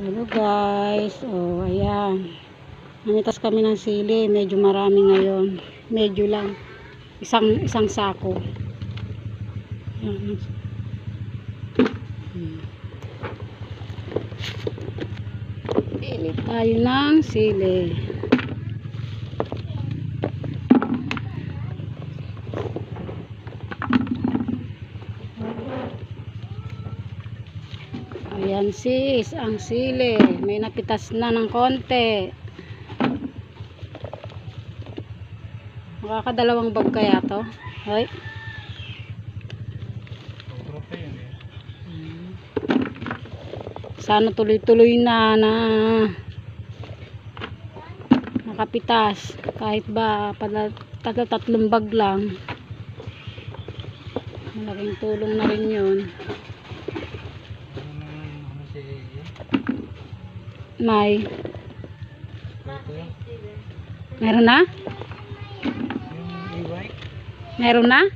Hello guys, ayan, namitas kami ng sili, medyo marami ngayon, medyo lang, isang sako. Ayan. Pili tayo ng sili. Ayan sis, ang sili. May napitas na ng konti. Makakadalawang bag kaya to? Hoy. Sana tuloy-tuloy na nakapitas. Kahit ba tatlong bag lang. Malaking tulong na rin yun. May meron na? Meron na?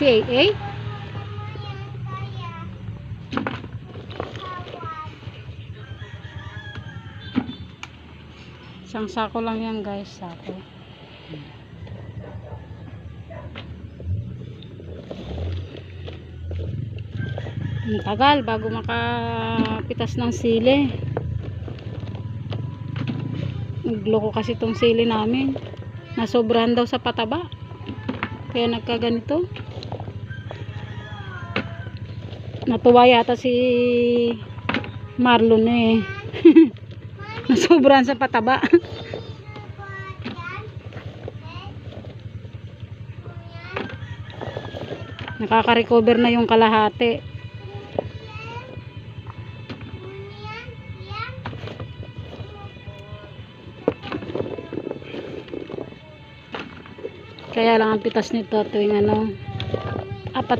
Si AA? Isang sako lang yan guys, sako. Ang tagal bago makapitas ng sili. Nagloko kasi itong sili namin. Nasobrahan daw sa pataba. Kaya nagkaganito. Natuwa yata si Marlon eh. Nasobrahan sa pataba. Nakaka-recover na yung kalahati. Kaya lang ang pitas nito tuwing 4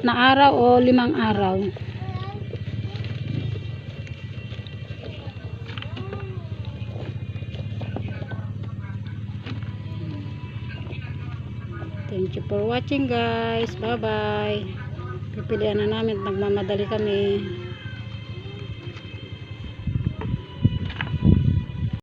na araw o 5 araw. Thank you for watching guys. Bye bye. Pipilian na namin, nagmamadali kami.